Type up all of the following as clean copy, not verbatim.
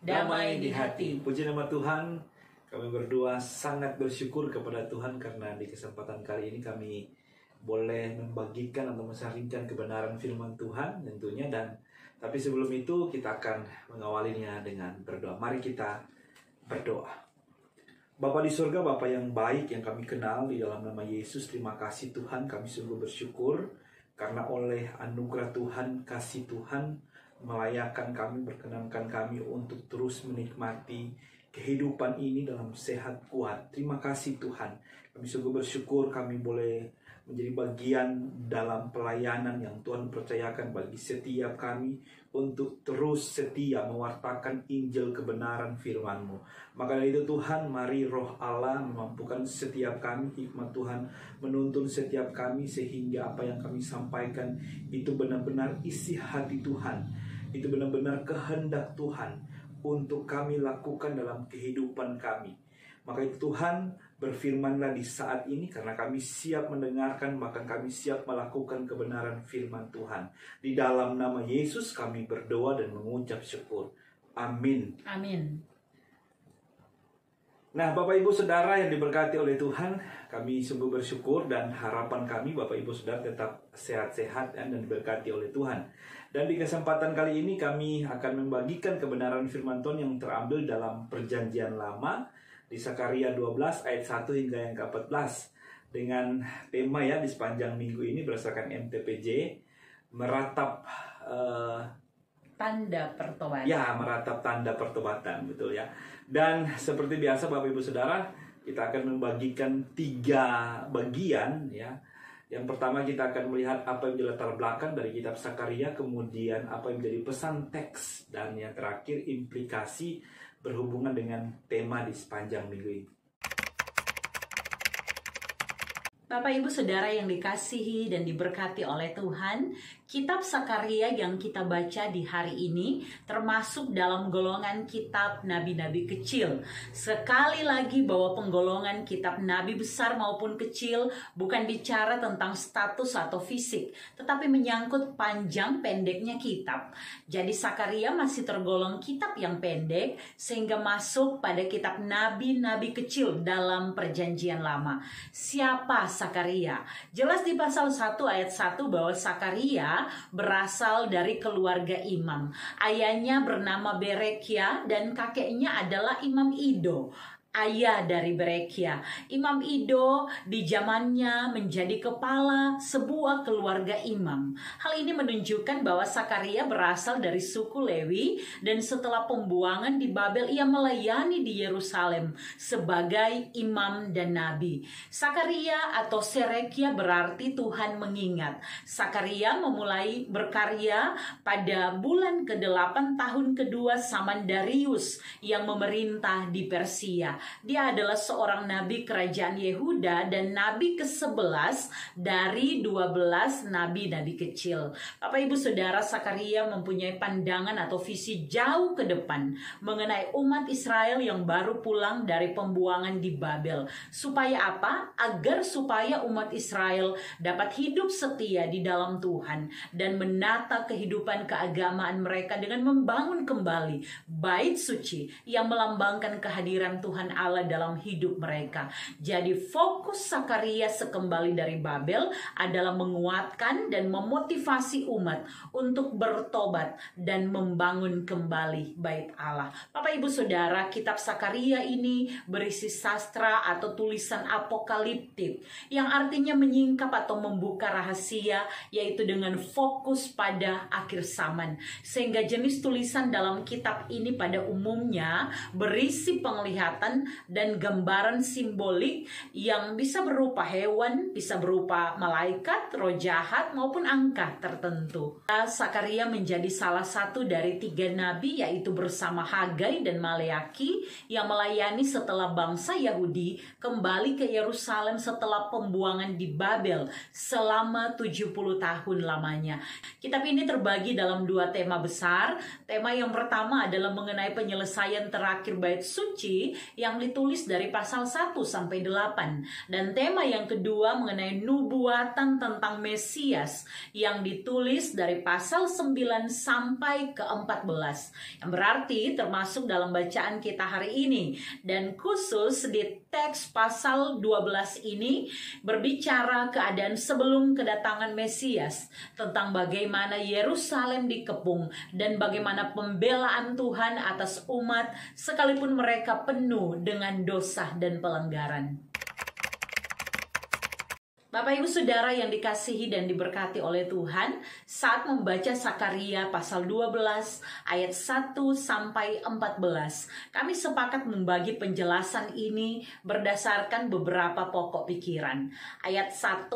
damai di hati. Puji nama Tuhan, kami berdua sangat bersyukur kepada Tuhan karena di kesempatan kali ini kami boleh membagikan atau mensaringkan kebenaran firman Tuhan tentunya. Tapi sebelum itu kita akan mengawalinya dengan berdoa. Mari kita berdoa. Bapa di surga, Bapa yang baik yang kami kenal di dalam nama Yesus, terima kasih Tuhan, kami sungguh bersyukur karena oleh anugerah Tuhan, kasih Tuhan melayakkan kami, berkenankan kami untuk terus menikmati kehidupan ini dalam sehat kuat. Terima kasih Tuhan, kami sungguh bersyukur kami boleh menjadi bagian dalam pelayanan yang Tuhan percayakan bagi setiap kami untuk terus setia mewartakan Injil kebenaran firman-Mu. Maka dari itu Tuhan, mari Roh Allah memampukan setiap kami, hikmat Tuhan menuntun setiap kami sehingga apa yang kami sampaikan itu benar-benar isi hati Tuhan, itu benar-benar kehendak Tuhan untuk kami lakukan dalam kehidupan kami. Maka itu Tuhan, berfirmanlah di saat ini karena kami siap mendengarkan, bahkan kami siap melakukan kebenaran firman Tuhan. Di dalam nama Yesus kami berdoa dan mengucap syukur. Amin. Amin. Nah, Bapak Ibu Saudara yang diberkati oleh Tuhan, kami sungguh bersyukur dan harapan kami Bapak Ibu Saudara tetap sehat-sehat dan diberkati oleh Tuhan. Dan di kesempatan kali ini kami akan membagikan kebenaran firman Tuhan yang terambil dalam Perjanjian Lama di Sakaria 12 ayat 1 hingga yang ke-14 dengan tema ya di sepanjang minggu ini berdasarkan MTPJ meratap tanda pertobatan. Ya, meratap tanda pertobatan, betul ya. Dan seperti biasa Bapak Ibu Saudara, kita akan membagikan 3 bagian ya. Yang pertama kita akan melihat apa yang menjadi latar belakang dari kitab Sakaria, kemudian apa yang menjadi pesan teks, dan yang terakhir implikasi berhubungan dengan tema di sepanjang minggu ini. Bapak Ibu Saudara yang dikasihi dan diberkati oleh Tuhan, kitab Sakaria yang kita baca di hari ini termasuk dalam golongan kitab nabi-nabi kecil. Sekali lagi bahwa penggolongan kitab nabi besar maupun kecil bukan bicara tentang status atau fisik, tetapi menyangkut panjang pendeknya kitab. Jadi Sakaria masih tergolong kitab yang pendek sehingga masuk pada kitab nabi-nabi kecil dalam Perjanjian Lama. Siapa Sakaria? Jelas di pasal 1 ayat 1 bahwa Sakaria berasal dari keluarga imam. Ayahnya bernama Berekia dan kakeknya adalah Imam Ido, ayah dari Berekia. Imam Ido di zamannya menjadi kepala sebuah keluarga imam. Hal ini menunjukkan bahwa Sakaria berasal dari suku Lewi dan setelah pembuangan di Babel ia melayani di Yerusalem sebagai imam dan nabi. Sakaria atau Serekia berarti Tuhan mengingat. Sakaria memulai berkarya pada bulan ke-8 tahun kedua zaman Darius yang memerintah di Persia. Dia adalah seorang nabi kerajaan Yehuda dan nabi ke-11 dari 12 nabi-nabi kecil. Bapak Ibu Saudara, Sakaria mempunyai pandangan atau visi jauh ke depan mengenai umat Israel yang baru pulang dari pembuangan di Babel. Supaya apa? Agar supaya umat Israel dapat hidup setia di dalam Tuhan dan menata kehidupan keagamaan mereka dengan membangun kembali bait suci yang melambangkan kehadiran Tuhan Allah dalam hidup mereka. Jadi fokus Sakaria sekembali dari Babel adalah menguatkan dan memotivasi umat untuk bertobat dan membangun kembali bait Allah. Bapak Ibu Saudara, kitab Sakaria ini berisi sastra atau tulisan apokaliptik yang artinya menyingkap atau membuka rahasia, yaitu dengan fokus pada akhir zaman. Sehingga jenis tulisan dalam kitab ini pada umumnya berisi penglihatan dan gambaran simbolik yang bisa berupa hewan, bisa berupa malaikat, roh jahat, maupun angka tertentu. Sakaria menjadi salah satu dari 3 nabi, yaitu bersama Hagai dan Maleaki yang melayani setelah bangsa Yahudi kembali ke Yerusalem setelah pembuangan di Babel selama 70 tahun lamanya. Kitab ini terbagi dalam 2 tema besar. Tema yang pertama adalah mengenai penyelesaian terakhir bait suci yang yang ditulis dari pasal 1 sampai 8. Dan tema yang kedua mengenai nubuatan tentang Mesias yang ditulis dari pasal 9 sampai ke 14. Yang berarti termasuk dalam bacaan kita hari ini. Dan khusus di teks pasal 12 ini berbicara keadaan sebelum kedatangan Mesias, tentang bagaimana Yerusalem dikepung dan bagaimana pembelaan Tuhan atas umat sekalipun mereka penuh dengan dosa dan pelanggaran. Bapak Ibu Saudara yang dikasihi dan diberkati oleh Tuhan, saat membaca Sakaria pasal 12 ayat 1 sampai 14, kami sepakat membagi penjelasan ini berdasarkan beberapa pokok pikiran. Ayat 1,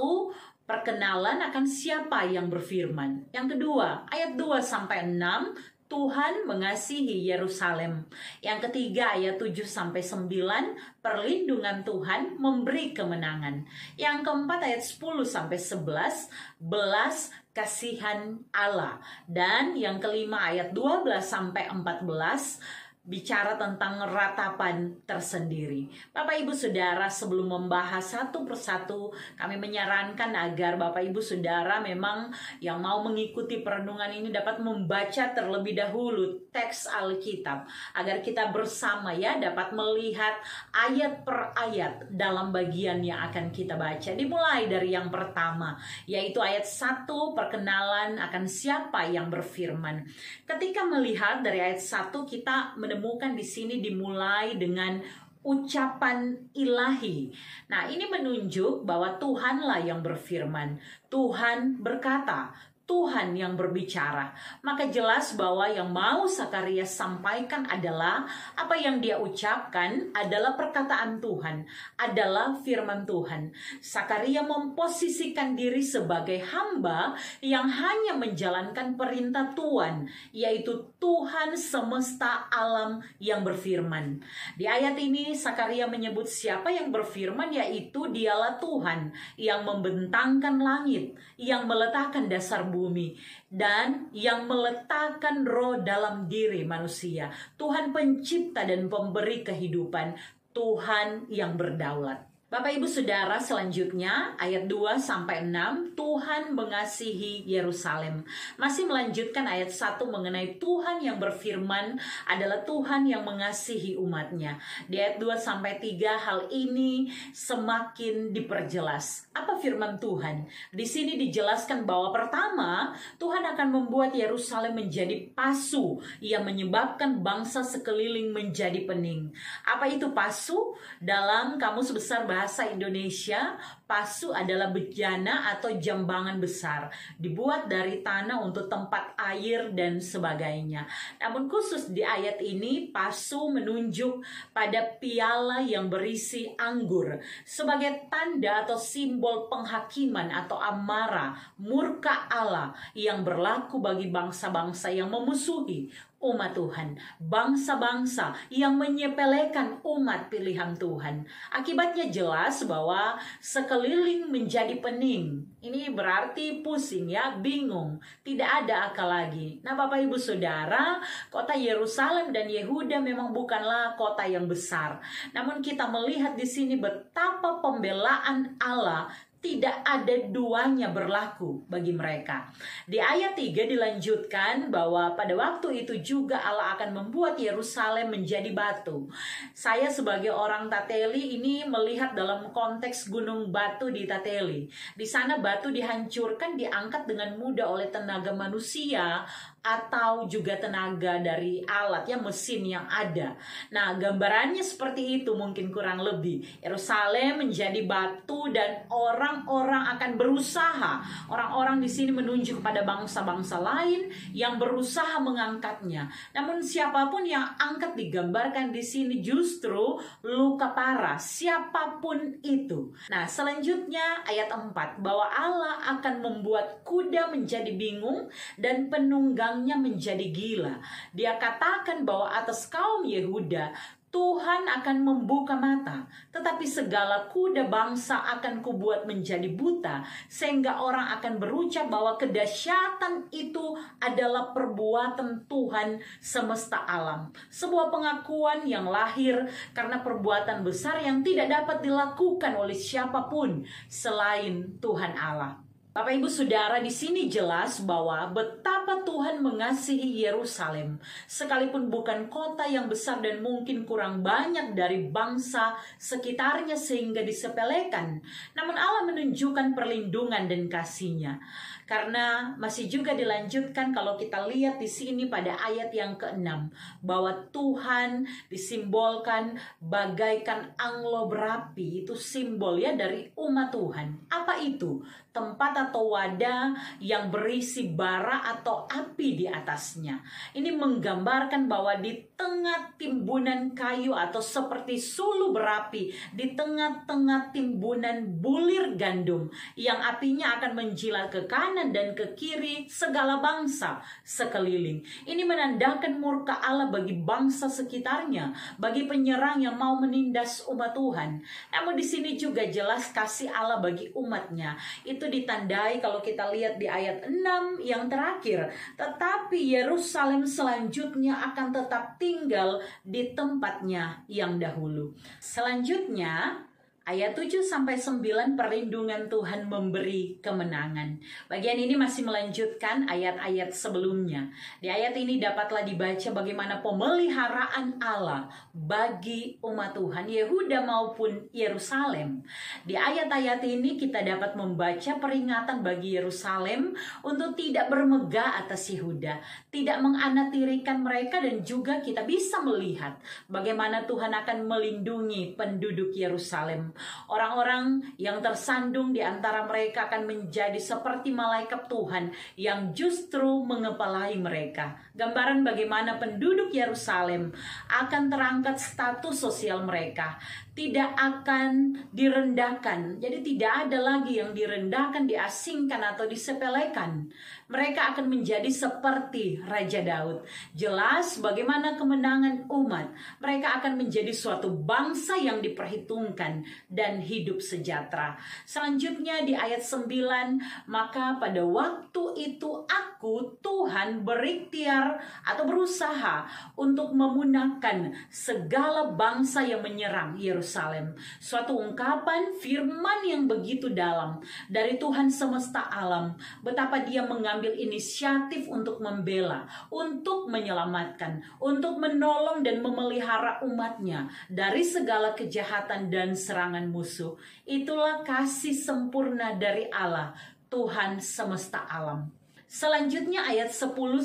perkenalan akan siapa yang berfirman. Yang kedua, ayat 2 sampai 6, Tuhan mengasihi Yerusalem. Yang ketiga, ayat 7 sampai 9, perlindungan Tuhan memberi kemenangan. Yang keempat, ayat 10 sampai 11, belas kasihan Allah. Dan yang kelima, ayat 12 sampai 14, bicara tentang ratapan tersendiri. Bapak Ibu Saudara, sebelum membahas satu persatu, kami menyarankan agar Bapak Ibu Saudara memang yang mau mengikuti perenungan ini dapat membaca terlebih dahulu teks Alkitab, agar kita bersama ya dapat melihat ayat per ayat dalam bagian yang akan kita baca. Dimulai dari yang pertama, yaitu ayat 1, perkenalan akan siapa yang berfirman. Ketika melihat dari ayat 1, kita menemukan di sini dimulai dengan ucapan ilahi. Nah, ini menunjuk bahwa Tuhanlah yang berfirman. Tuhan berkata, Tuhan yang berbicara. Maka jelas bahwa yang mau Sakaria sampaikan adalah apa yang dia ucapkan adalah perkataan Tuhan, adalah firman Tuhan. Sakaria memposisikan diri sebagai hamba yang hanya menjalankan perintah Tuhan, yaitu Tuhan semesta alam yang berfirman. Di ayat ini Sakaria menyebut siapa yang berfirman, yaitu dialah Tuhan yang membentangkan langit, yang meletakkan dasar bumi, dan yang meletakkan roh dalam diri manusia. Tuhan pencipta dan pemberi kehidupan, Tuhan yang berdaulat. Bapak Ibu Saudara, selanjutnya ayat 2 sampai 6, Tuhan mengasihi Yerusalem. Masih melanjutkan ayat 1 mengenai Tuhan yang berfirman adalah Tuhan yang mengasihi umatnya. Di ayat 2 sampai 3 hal ini semakin diperjelas. Apa firman Tuhan? Di sini dijelaskan bahwa pertama, Tuhan akan membuat Yerusalem menjadi pasu yang menyebabkan bangsa sekeliling menjadi pening. Apa itu pasu? Dalam Kamus Besar Bahasa Indonesia, pasu adalah bejana atau jambangan besar, dibuat dari tanah untuk tempat air dan sebagainya. Namun khusus di ayat ini, pasu menunjuk pada piala yang berisi anggur sebagai tanda atau simbol penghakiman atau amarah, murka Allah yang berlaku bagi bangsa-bangsa yang memusuhi umat Tuhan, bangsa-bangsa yang menyepelekan umat pilihan Tuhan. Akibatnya jelas bahwa sekeliling menjadi pening. Ini berarti pusing ya, bingung, tidak ada akal lagi. Nah Bapak Ibu Saudara, kota Yerusalem dan Yehuda memang bukanlah kota yang besar. Namun kita melihat di sini betapa pembelaan Allah tidak ada duanya berlaku bagi mereka. Di ayat 3 dilanjutkan bahwa pada waktu itu juga Allah akan membuat Yerusalem menjadi batu. Saya sebagai orang Tateli ini melihat dalam konteks gunung batu di Tateli. Di sana batu dihancurkan, diangkat dengan mudah oleh tenaga manusia atau juga tenaga dari alat ya, mesin yang ada. Nah, gambarannya seperti itu mungkin kurang lebih. Yerusalem menjadi batu dan orang-orang akan berusaha. Orang-orang di sini menunjuk pada bangsa-bangsa lain yang berusaha mengangkatnya. Namun siapapun yang angkat digambarkan di sini justru luka parah, siapapun itu. Nah, selanjutnya ayat 4 bahwa Allah akan membuat kuda menjadi bingung dan penunggang menjadi gila. Dia katakan bahwa atas kaum Yehuda, Tuhan akan membuka mata, tetapi segala kuda bangsa akan kubuat menjadi buta, sehingga orang akan berucap bahwa kedahsyatan itu adalah perbuatan Tuhan semesta alam. Sebuah pengakuan yang lahir karena perbuatan besar yang tidak dapat dilakukan oleh siapapun selain Tuhan Allah. Bapak Ibu Saudara, di sini jelas bahwa betapa Tuhan mengasihi Yerusalem, sekalipun bukan kota yang besar dan mungkin kurang banyak dari bangsa sekitarnya sehingga disepelekan. Namun Allah menunjukkan perlindungan dan kasih-Nya. Karena masih juga dilanjutkan kalau kita lihat di sini pada ayat yang ke-6 bahwa Tuhan disimbolkan bagaikan anglo berapi. Itu simbol ya dari umat Tuhan. Apa itu? Tempat atau wadah yang berisi bara atau api di atasnya. Ini menggambarkan bahwa di tengah timbunan kayu atau seperti sulu berapi, di tengah-tengah timbunan bulir gandum yang apinya akan menjilat ke kanan dan ke kiri segala bangsa sekeliling. Ini menandakan murka Allah bagi bangsa sekitarnya, bagi penyerang yang mau menindas umat Tuhan. Namun di sini juga jelas kasih Allah bagi umatnya. Itu ditandai kalau kita lihat di ayat 6 yang terakhir. Tetapi Yerusalem selanjutnya akan tetap tinggal di tempatnya yang dahulu. Selanjutnya ayat 7-9 perlindungan Tuhan memberi kemenangan. Bagian ini masih melanjutkan ayat-ayat sebelumnya. Di ayat ini dapatlah dibaca bagaimana pemeliharaan Allah bagi umat Tuhan, Yehuda maupun Yerusalem. Di ayat-ayat ini kita dapat membaca peringatan bagi Yerusalem untuk tidak bermegah atas Yehuda, tidak menganatirikan mereka, dan juga kita bisa melihat bagaimana Tuhan akan melindungi penduduk Yerusalem. Orang-orang yang tersandung di antara mereka akan menjadi seperti malaikat Tuhan yang justru mengepalai mereka. Gambaran bagaimana penduduk Yerusalem akan terangkat status sosial mereka, tidak akan direndahkan. Jadi tidak ada lagi yang direndahkan, diasingkan atau disepelekan. Mereka akan menjadi seperti Raja Daud. Jelas bagaimana kemenangan umat. Mereka akan menjadi suatu bangsa yang diperhitungkan dan hidup sejahtera. Selanjutnya di ayat 9, maka pada waktu itu aku Tuhan berikhtiar atau berusaha untuk memunahkan segala bangsa yang menyerang Yerusalem. Suatu ungkapan firman yang begitu dalam dari Tuhan semesta alam, betapa Dia mengambil inisiatif untuk membela, untuk menyelamatkan, untuk menolong dan memelihara umatnya dari segala kejahatan dan serangan musuh. Itulah kasih sempurna dari Allah, Tuhan semesta alam. Selanjutnya ayat 10-11,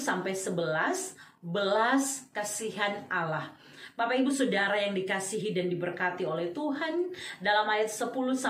belas kasihan Allah. Bapak Ibu Saudara yang dikasihi dan diberkati oleh Tuhan, dalam ayat 10-11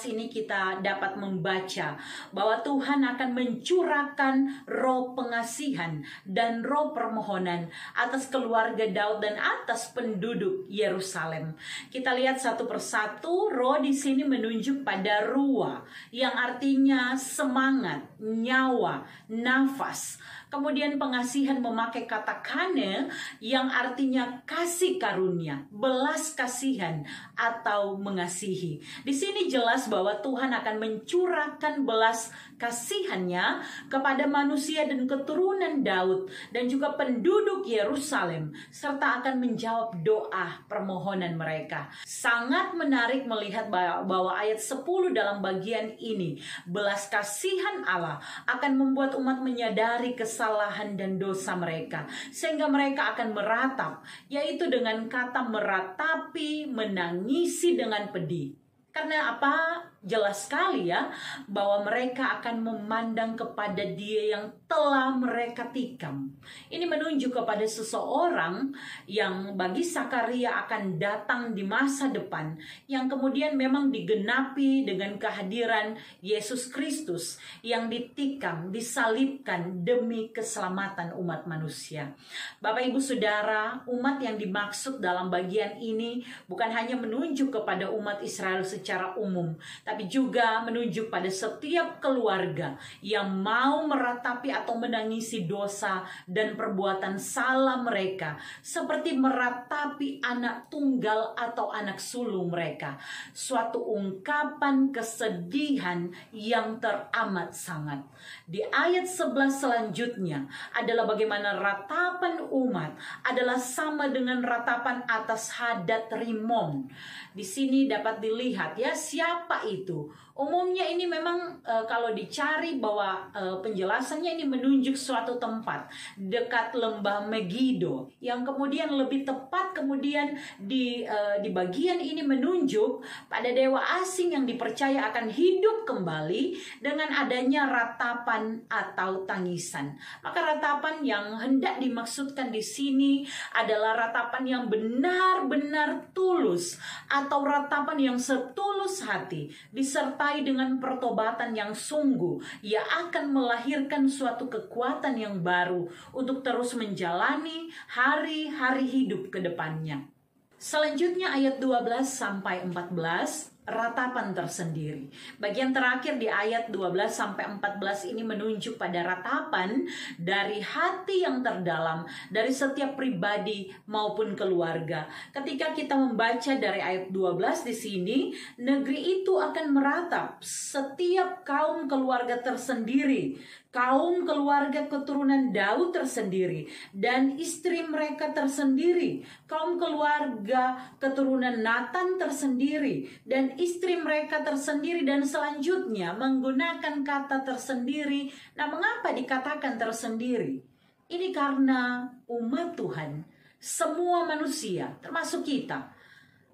ini kita dapat membaca bahwa Tuhan akan mencurahkan roh pengasihan dan roh permohonan atas keluarga Daud dan atas penduduk Yerusalem. Kita lihat satu persatu. Roh di sini menunjuk pada ruah, yang artinya semangat, nyawa, nafas. Kemudian pengasihan memakai kata kane yang artinya kasih karunia, belas kasihan atau mengasihi. Di sini jelas bahwa Tuhan akan mencurahkan belas kasihannya kepada manusia dan keturunan Daud dan juga penduduk Yerusalem, serta akan menjawab doa permohonan mereka. Sangat menarik melihat bahwa ayat 10 dalam bagian ini, belas kasihan Allah akan membuat umat menyadari kesalahan dan dosa mereka, sehingga mereka akan meratap, yaitu dengan kata meratapi, menangisi dengan pedih. Karena apa? Jelas sekali ya, bahwa mereka akan memandang kepada Dia yang telah mereka tikam. Ini menunjuk kepada seseorang yang bagi Sakaria akan datang di masa depan, yang kemudian memang digenapi dengan kehadiran Yesus Kristus yang ditikam, disalibkan demi keselamatan umat manusia. Bapak Ibu Saudara, umat yang dimaksud dalam bagian ini bukan hanya menunjuk kepada umat Israel secara umum, tapi juga menunjuk pada setiap keluarga yang mau meratapi atau menangisi dosa dan perbuatan salah mereka, seperti meratapi anak tunggal atau anak sulung mereka. Suatu ungkapan kesedihan yang teramat sangat. Di ayat 11 selanjutnya adalah bagaimana ratapan umat adalah sama dengan ratapan atas Hadad Rimon. Di sini dapat dilihat ya siapa itu. Umumnya ini memang kalau dicari bahwa penjelasannya ini menunjuk suatu tempat dekat lembah Megido, yang kemudian lebih tepat kemudian di bagian ini menunjuk pada dewa asing yang dipercaya akan hidup kembali dengan adanya ratapan atau tangisan. Maka ratapan yang hendak dimaksudkan di sini adalah ratapan yang benar-benar tulus atau ratapan yang setulus hati disertai dengan pertobatan yang sungguh. Ia akan melahirkan suatu kekuatan yang baru untuk terus menjalani hari-hari hidup ke depannya. Selanjutnya ayat 12 sampai 14, ratapan tersendiri. Bagian terakhir di ayat 12 sampai 14 ini menunjuk pada ratapan dari hati yang terdalam dari setiap pribadi maupun keluarga. Ketika kita membaca dari ayat 12 di sini, negeri itu akan meratap setiap kaum keluarga tersendiri, kaum keluarga keturunan Daud tersendiri dan istri mereka tersendiri, kaum keluarga keturunan Nathan tersendiri dan istri mereka tersendiri, dan selanjutnya menggunakan kata tersendiri. Nah, mengapa dikatakan tersendiri? Ini karena umat Tuhan, semua manusia termasuk kita,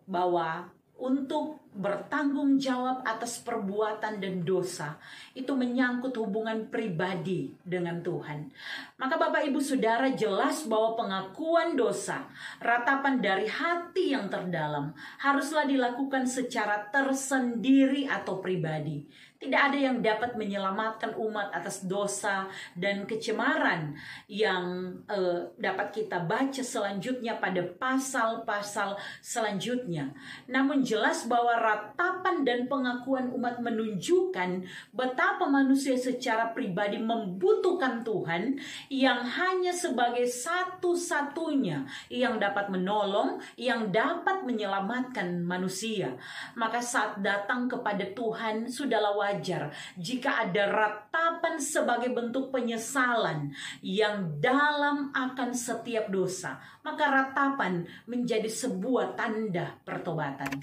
bahwa untuk bertanggung jawab atas perbuatan dan dosa itu menyangkut hubungan pribadi dengan Tuhan. Maka Bapak Ibu Saudara, jelas bahwa pengakuan dosa, ratapan dari hati yang terdalam, haruslah dilakukan secara tersendiri atau pribadi. Tidak ada yang dapat menyelamatkan umat atas dosa dan kecemaran yang dapat kita baca selanjutnya pada pasal-pasal selanjutnya. Namun jelas bahwa ratapan dan pengakuan umat menunjukkan betapa manusia secara pribadi membutuhkan Tuhan yang hanya sebagai satu-satunya yang dapat menolong, yang dapat menyelamatkan manusia. Maka saat datang kepada Tuhan, sudahlah wajar jika ada ratapan sebagai bentuk penyesalan yang dalam akan setiap dosa. Maka ratapan menjadi sebuah tanda pertobatan.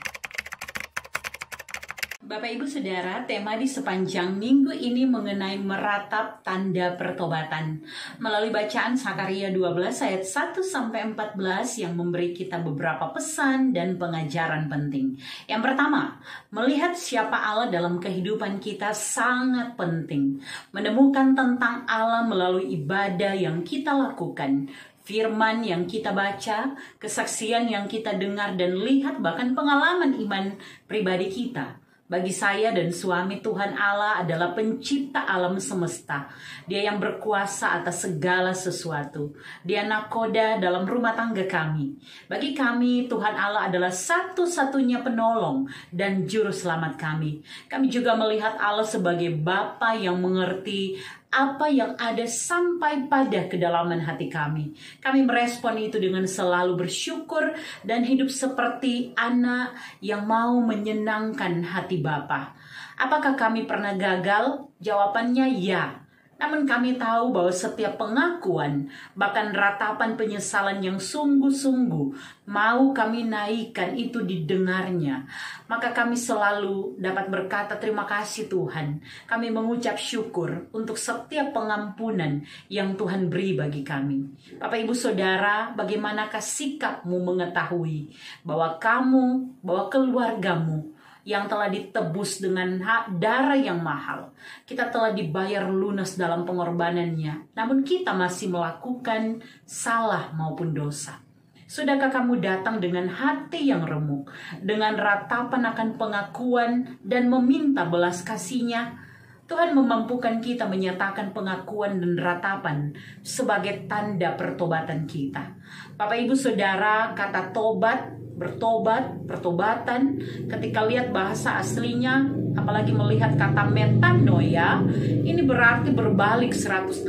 Bapak Ibu Saudara, tema di sepanjang minggu ini mengenai meratap tanda pertobatan. Melalui bacaan Sakaria 12 ayat 1-14 yang memberi kita beberapa pesan dan pengajaran penting. Yang pertama, melihat siapa Allah dalam kehidupan kita sangat penting. Menemukan tentang Allah melalui ibadah yang kita lakukan, firman yang kita baca, kesaksian yang kita dengar dan lihat, bahkan pengalaman iman pribadi kita. Bagi saya dan suami, Tuhan Allah adalah pencipta alam semesta. Dia yang berkuasa atas segala sesuatu. Dia nakoda dalam rumah tangga kami. Bagi kami, Tuhan Allah adalah satu-satunya penolong dan juru selamat kami. Kami juga melihat Allah sebagai Bapa yang mengerti apa yang ada sampai pada kedalaman hati kami. Kami merespon itu dengan selalu bersyukur dan hidup seperti anak yang mau menyenangkan hati Bapa. Apakah kami pernah gagal? Jawabannya ya. Namun kami tahu bahwa setiap pengakuan, bahkan ratapan penyesalan yang sungguh-sungguh mau kami naikkan itu didengarnya. Maka kami selalu dapat berkata terima kasih Tuhan. Kami mengucap syukur untuk setiap pengampunan yang Tuhan beri bagi kami. Bapak Ibu Saudara, bagaimanakah sikapmu mengetahui bahwa kamu, bahwa keluargamu yang telah ditebus dengan darah yang mahal, kita telah dibayar lunas dalam pengorbanannya, namun kita masih melakukan salah maupun dosa? Sudahkah kamu datang dengan hati yang remuk, dengan ratapan akan pengakuan dan meminta belas kasih-Nya? Tuhan memampukan kita menyatakan pengakuan dan ratapan sebagai tanda pertobatan kita. Bapak Ibu Saudara, kata tobat, bertobat, pertobatan, ketika lihat bahasa aslinya apalagi melihat kata metanoia, ini berarti berbalik 180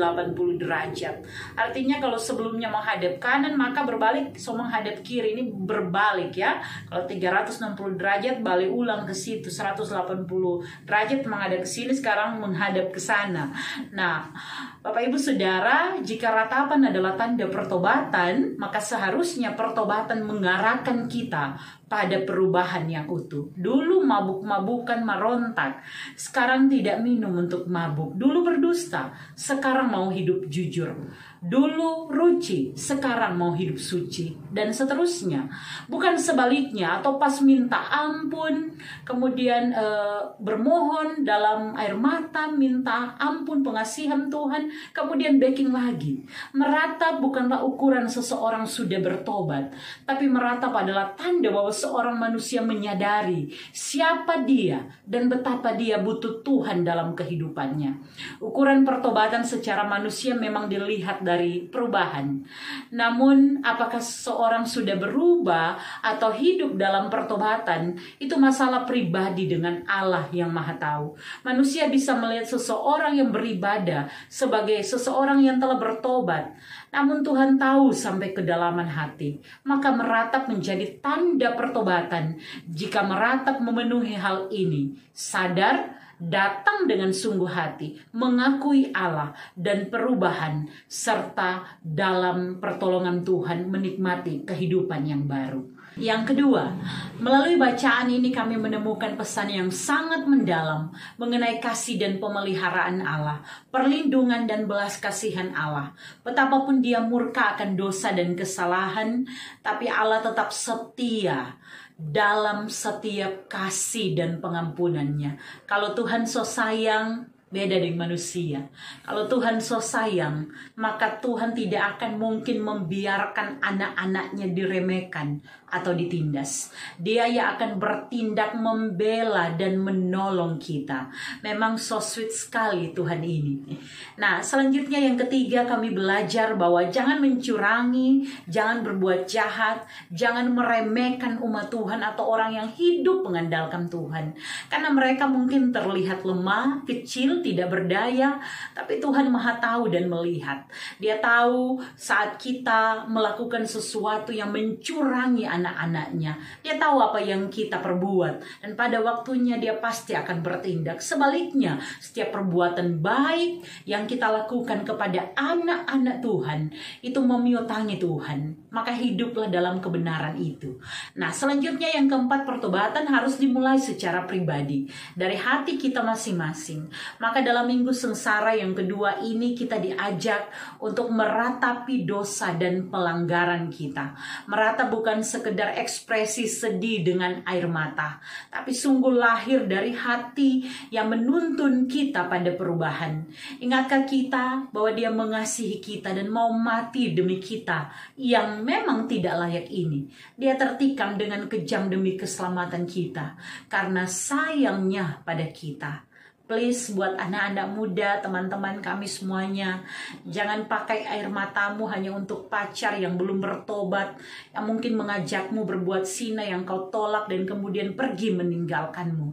derajat. Artinya kalau sebelumnya menghadap kanan, maka berbalik menghadap kiri. Ini berbalik ya. Kalau 360 derajat, balik ulang ke situ. 180 derajat menghadap ke sini, sekarang menghadap ke sana. Nah, Bapak Ibu Saudara, jika ratapan adalah tanda pertobatan, maka seharusnya pertobatan mengarahkan kita pada perubahan yang utuh. Dulu mabuk-mabukan merontak, sekarang tidak minum untuk mabuk. Dulu berdusta, sekarang mau hidup jujur. Dulu ruci, sekarang mau hidup suci, dan seterusnya. Bukan sebaliknya, atau pas minta ampun, kemudian bermohon dalam air mata, minta ampun pengasihan Tuhan, kemudian backing lagi. Meratap bukanlah ukuran seseorang sudah bertobat, tapi meratap adalah tanda bahwa seorang manusia menyadari siapa dia dan betapa dia butuh Tuhan dalam kehidupannya. Ukuran pertobatan secara manusia memang dilihat dari perubahan. Namun apakah seseorang sudah berubah atau hidup dalam pertobatan, itu masalah pribadi dengan Allah yang Maha Tahu. Manusia bisa melihat seseorang yang beribadah sebagai seseorang yang telah bertobat, namun Tuhan tahu sampai kedalaman hati. Maka meratap menjadi tanda pertobatan. Jika meratap memenuhi hal ini, sadar, datang dengan sungguh hati, mengakui Allah dan perubahan, serta dalam pertolongan Tuhan menikmati kehidupan yang baru. Yang kedua, melalui bacaan ini kami menemukan pesan yang sangat mendalam mengenai kasih dan pemeliharaan Allah, perlindungan dan belas kasihan Allah. Betapapun dia murka akan dosa dan kesalahan, tapi Allah tetap setia dalam setiap kasih dan pengampunannya. Kalau Tuhan so sayang, beda dengan manusia. Kalau Tuhan so sayang, maka Tuhan tidak akan mungkin membiarkan anak-anaknya diremehkan atau ditindas. Dia yang akan bertindak membela dan menolong kita. Memang so sweet sekali Tuhan ini. Nah, selanjutnya yang ketiga, kami belajar bahwa jangan mencurangi, jangan berbuat jahat, jangan meremehkan umat Tuhan atau orang yang hidup mengandalkan Tuhan. Karena mereka mungkin terlihat lemah, kecil, tidak berdaya, tapi Tuhan Maha tahu dan melihat. Dia tahu saat kita melakukan sesuatu yang mencurangi anak-anaknya. Dia tahu apa yang kita perbuat, dan pada waktunya dia pasti akan bertindak. Sebaliknya, setiap perbuatan baik yang kita lakukan kepada anak-anak Tuhan, itu memiutangi Tuhan. Maka hiduplah dalam kebenaran itu. Nah, selanjutnya yang keempat, pertobatan harus dimulai secara pribadi, dari hati kita masing-masing. Maka dalam minggu sengsara yang kedua ini kita diajak untuk meratapi dosa dan pelanggaran kita. Meratap bukan sekedar ekspresi sedih dengan air mata, tapi sungguh lahir dari hati yang menuntun kita pada perubahan. Ingatkah kita bahwa dia mengasihi kita dan mau mati demi kita yang memang tidak layak ini. Dia tertikam dengan kejam demi keselamatan kita karena sayangnya pada kita. Please, buat anak-anak muda, teman-teman kami semuanya, jangan pakai air matamu hanya untuk pacar yang belum bertobat, yang mungkin mengajakmu berbuat zina yang kau tolak dan kemudian pergi meninggalkanmu.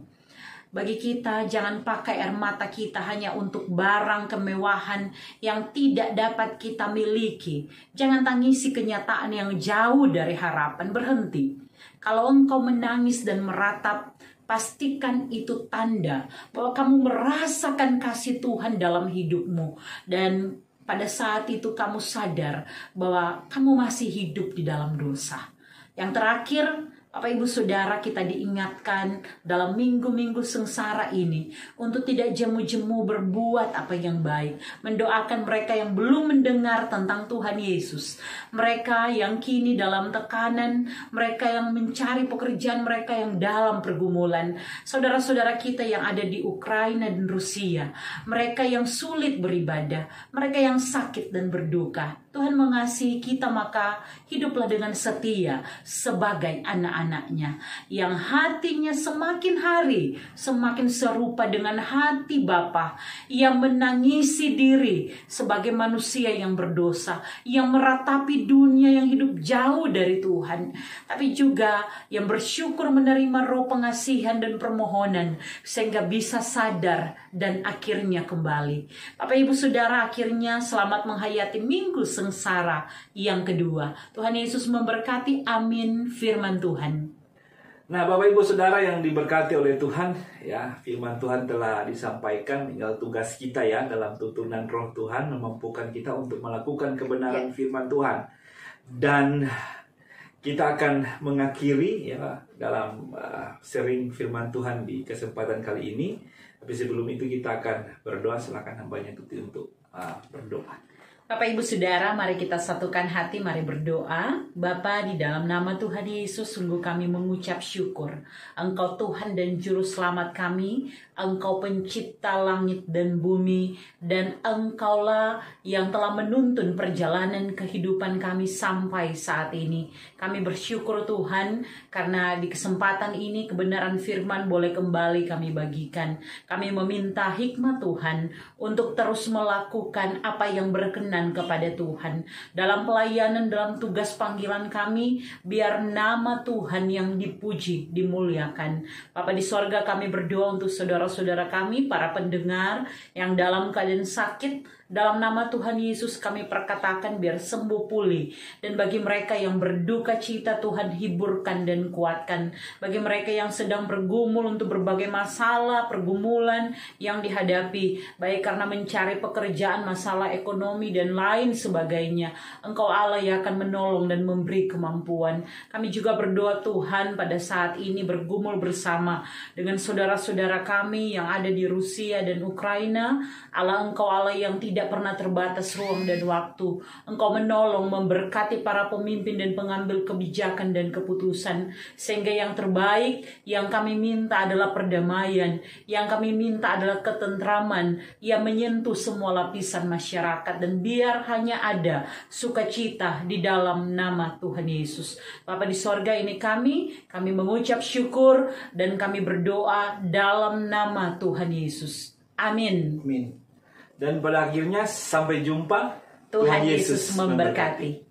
Bagi kita, jangan pakai air mata kita hanya untuk barang kemewahan yang tidak dapat kita miliki. Jangan tangisi kenyataan yang jauh dari harapan. Berhenti. Kalau engkau menangis dan meratap, pastikan itu tanda bahwa kamu merasakan kasih Tuhan dalam hidupmu. Dan pada saat itu kamu sadar bahwa kamu masih hidup di dalam dosa. Yang terakhir, Bapak Ibu Saudara, kita diingatkan dalam minggu-minggu sengsara ini untuk tidak jemu-jemu berbuat apa yang baik. Mendoakan mereka yang belum mendengar tentang Tuhan Yesus. Mereka yang kini dalam tekanan, mereka yang mencari pekerjaan, mereka yang dalam pergumulan. Saudara-saudara kita yang ada di Ukraina dan Rusia. Mereka yang sulit beribadah, mereka yang sakit dan berduka. Tuhan mengasihi kita, maka hiduplah dengan setia sebagai anak-anak anak-anaknya, yang hatinya semakin hari semakin serupa dengan hati Bapa, yang menangisi diri sebagai manusia yang berdosa, yang meratapi dunia yang hidup jauh dari Tuhan, tapi juga yang bersyukur menerima roh pengasihan dan permohonan sehingga bisa sadar dan akhirnya kembali. Bapak Ibu Saudara, akhirnya selamat menghayati minggu sengsara yang kedua. Tuhan Yesus memberkati. Amin. Firman Tuhan. Nah, Bapak Ibu Saudara yang diberkati oleh Tuhan, ya, firman Tuhan telah disampaikan. Tinggal tugas kita ya dalam tuntunan Roh Tuhan memampukan kita untuk melakukan kebenaran firman Tuhan. Dan kita akan mengakhiri ya dalam sharing firman Tuhan di kesempatan kali ini. Tapi sebelum itu kita akan berdoa. Silakan hambanya Tuti untuk berdoa. Bapak Ibu Saudara, mari kita satukan hati, mari berdoa. Bapa, di dalam nama Tuhan Yesus, sungguh kami mengucap syukur. Engkau Tuhan dan Juru Selamat kami, Engkau pencipta langit dan bumi, dan Engkaulah yang telah menuntun perjalanan kehidupan kami sampai saat ini. Kami bersyukur Tuhan, karena di kesempatan ini kebenaran firman boleh kembali kami bagikan. Kami meminta hikmat Tuhan untuk terus melakukan apa yang berkenan kepada Tuhan dalam pelayanan, dalam tugas panggilan kami, biar nama Tuhan yang dipuji, dimuliakan. Bapa di sorga, kami berdoa untuk saudara-saudara kami, para pendengar yang dalam keadaan sakit. Dalam nama Tuhan Yesus kami perkatakan biar sembuh pulih. Dan bagi mereka yang berduka cita, Tuhan hiburkan dan kuatkan. Bagi mereka yang sedang bergumul untuk berbagai masalah, pergumulan yang dihadapi, baik karena mencari pekerjaan, masalah ekonomi, dan lain sebagainya, Engkau Allah yang akan menolong dan memberi kemampuan. Kami juga berdoa Tuhan pada saat ini bergumul bersama dengan saudara-saudara kami yang ada di Rusia dan Ukraina. Allah, Engkau Allah yang tidak pernah terbatas ruang dan waktu. Engkau menolong, memberkati para pemimpin dan pengambil kebijakan dan keputusan, sehingga yang terbaik yang kami minta adalah perdamaian, yang kami minta adalah ketentraman yang menyentuh semua lapisan masyarakat, dan biar hanya ada sukacita di dalam nama Tuhan Yesus. Bapa di sorga, ini kami mengucap syukur dan kami berdoa dalam nama Tuhan Yesus. Amin. Amin. Dan pada akhirnya sampai jumpa. Tuhan Yesus memberkati.